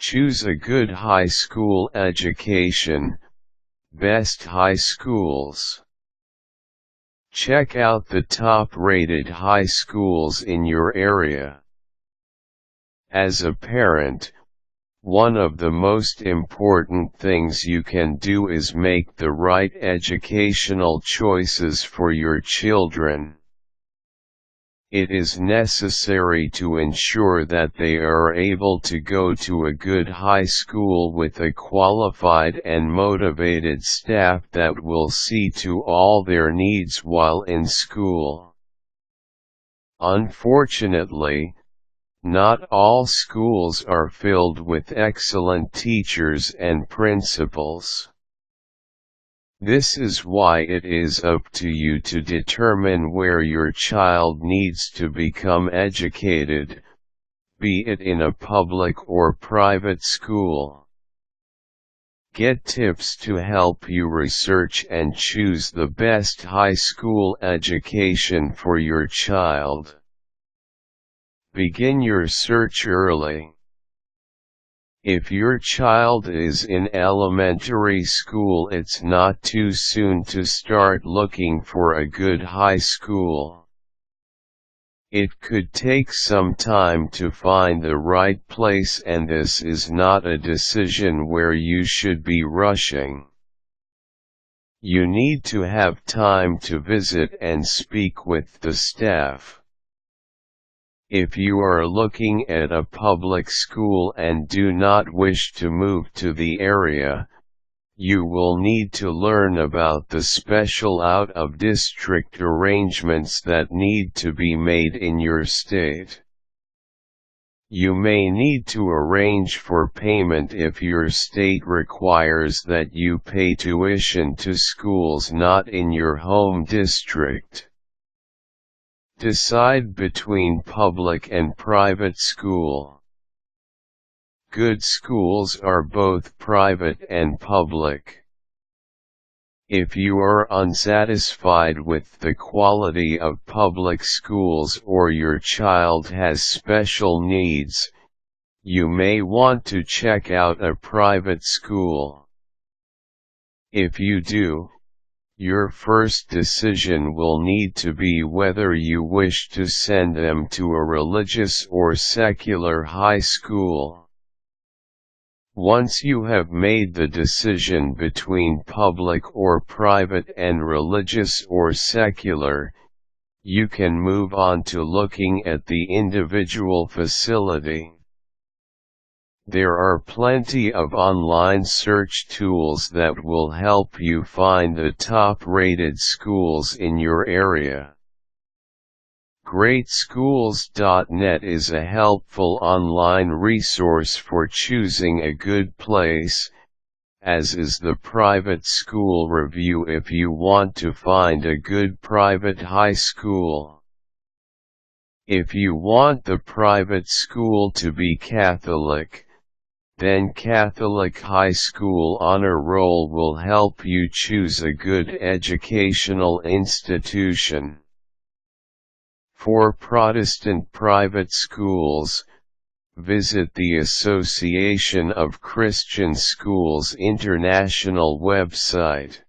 Choose a good high school education. Best high schools. Check out the top-rated high schools in your area. As a parent, one of the most important things you can do is make the right educational choices for your children. It is necessary to ensure that they are able to go to a good high school with a qualified and motivated staff that will see to all their needs while in school. Unfortunately, not all schools are filled with excellent teachers and principals. This is why it is up to you to determine where your child needs to become educated, be it in a public or private school. Get tips to help you research and choose the best high school education for your child. Begin your search early. If your child is in elementary school, it's not too soon to start looking for a good high school. It could take some time to find the right place, and this is not a decision where you should be rushing. You need to have time to visit and speak with the staff. If you are looking at a public school and do not wish to move to the area, you will need to learn about the special out-of-district arrangements that need to be made in your state. You may need to arrange for payment if your state requires that you pay tuition to schools not in your home district. Decide between public and private school. Good schools are both private and public. If you are unsatisfied with the quality of public schools or your child has special needs, you may want to check out a private school. If you do, your first decision will need to be whether you wish to send them to a religious or secular high school. Once you have made the decision between public or private and religious or secular, you can move on to looking at the individual facility. There are plenty of online search tools that will help you find the top-rated schools in your area. GreatSchools.net is a helpful online resource for choosing a good place, as is the Private School Review if you want to find a good private high school. If you want the private school to be Catholic, then Catholic High School Honor Roll will help you choose a good educational institution. For Protestant private schools, visit the Association of Christian Schools International website.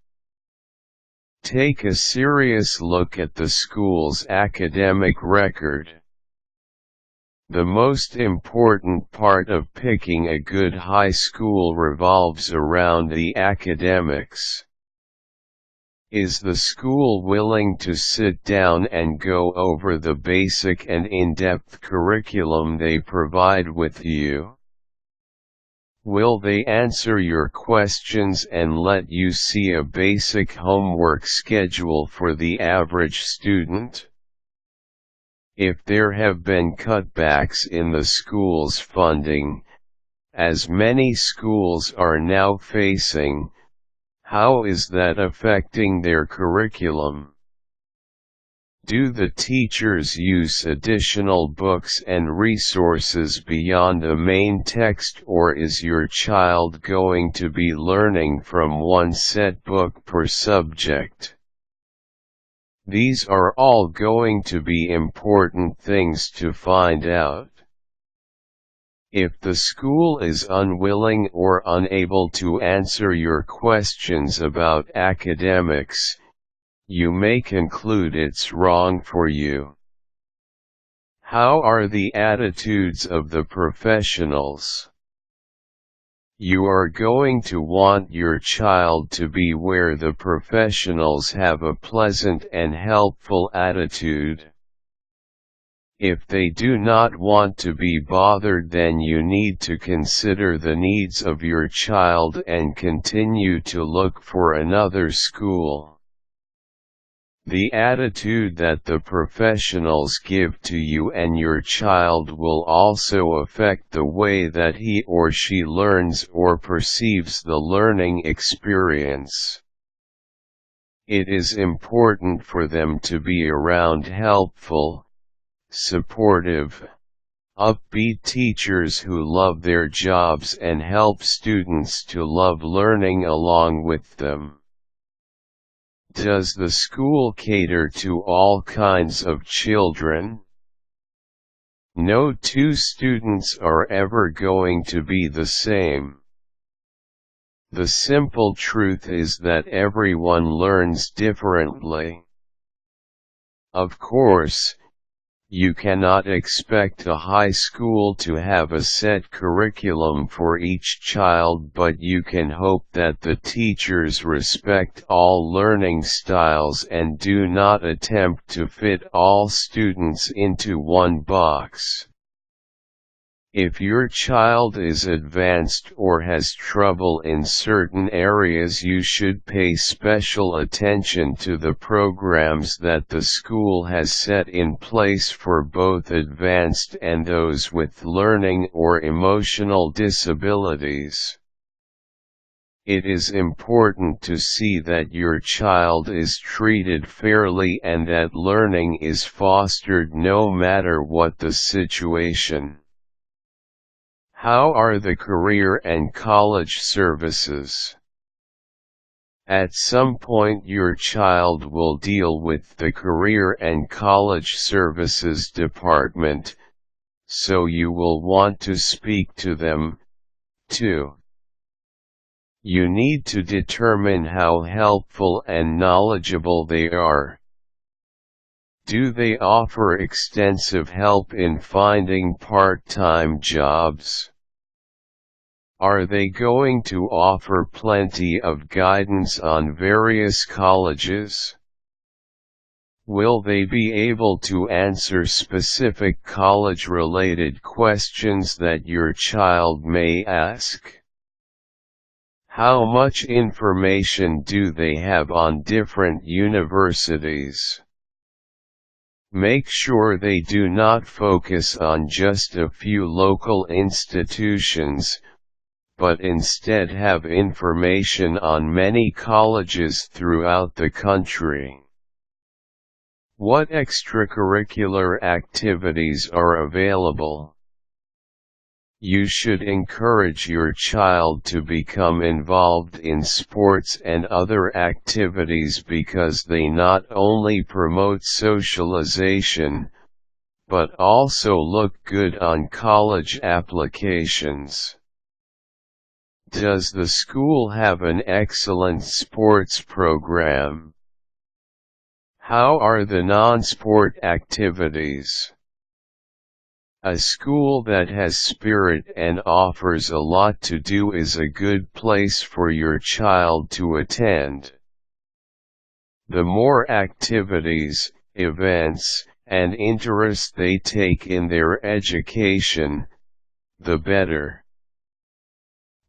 Take a serious look at the school's academic record. The most important part of picking a good high school revolves around the academics. Is the school willing to sit down and go over the basic and in-depth curriculum they provide with you? Will they answer your questions and let you see a basic homework schedule for the average student? If there have been cutbacks in the school's funding, as many schools are now facing, how is that affecting their curriculum? Do the teachers use additional books and resources beyond the main text, or is your child going to be learning from one set book per subject? These are all going to be important things to find out. If the school is unwilling or unable to answer your questions about academics, you may conclude it's wrong for you. How are the attitudes of the professionals? You are going to want your child to be where the professionals have a pleasant and helpful attitude. If they do not want to be bothered, then you need to consider the needs of your child and continue to look for another school. The attitude that the professionals give to you and your child will also affect the way that he or she learns or perceives the learning experience. It is important for them to be around helpful, supportive, upbeat teachers who love their jobs and help students to love learning along with them. Does the school cater to all kinds of children? No two students are ever going to be the same. The simple truth is that everyone learns differently. Of course, you cannot expect a high school to have a set curriculum for each child, but you can hope that the teachers respect all learning styles and do not attempt to fit all students into one box. If your child is advanced or has trouble in certain areas, you should pay special attention to the programs that the school has set in place for both advanced and those with learning or emotional disabilities. It is important to see that your child is treated fairly and that learning is fostered no matter what the situation. How are the career and college services? At some point your child will deal with the Career and College Services Department, so you will want to speak to them, too. You need to determine how helpful and knowledgeable they are. Do they offer extensive help in finding part-time jobs? Are they going to offer plenty of guidance on various colleges? Will they be able to answer specific college-related questions that your child may ask? How much information do they have on different universities? Make sure they do not focus on just a few local institutions, but instead have information on many colleges throughout the country. What extracurricular activities are available? You should encourage your child to become involved in sports and other activities because they not only promote socialization, but also look good on college applications. Does the school have an excellent sports program? How are the non-sport activities? A school that has spirit and offers a lot to do is a good place for your child to attend. The more activities, events, and interests they take in their education, the better.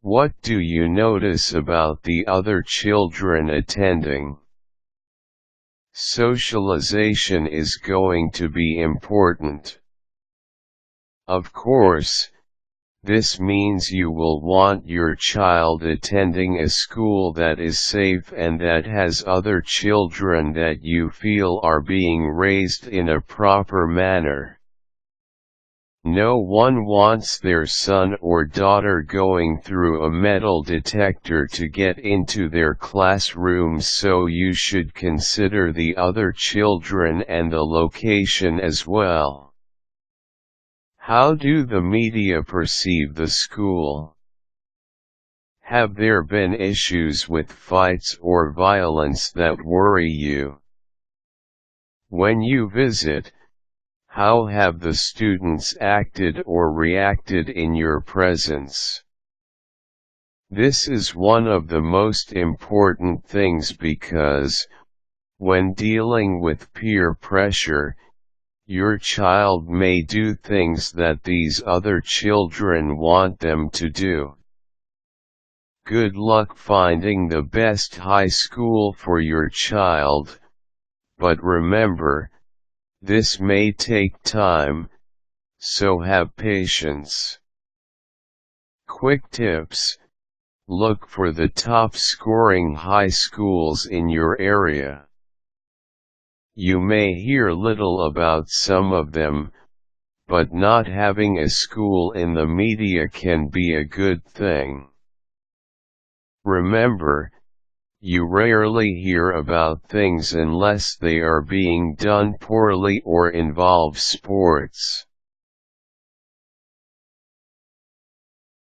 What do you notice about the other children attending? Socialization is going to be important. Of course, this means you will want your child attending a school that is safe and that has other children that you feel are being raised in a proper manner. No one wants their son or daughter going through a metal detector to get into their classroom, so you should consider the other children and the location as well. How do the media perceive the school? Have there been issues with fights or violence that worry you? When you visit, how have the students acted or reacted in your presence? This is one of the most important things because, when dealing with peer pressure, your child may do things that these other children want them to do. Good luck finding the best high school for your child, but remember, this may take time, so have patience. Quick tips: look for the top scoring high schools in your area. You may hear little about some of them, but not having a school in the media can be a good thing. Remember, you rarely hear about things unless they are being done poorly or involve sports.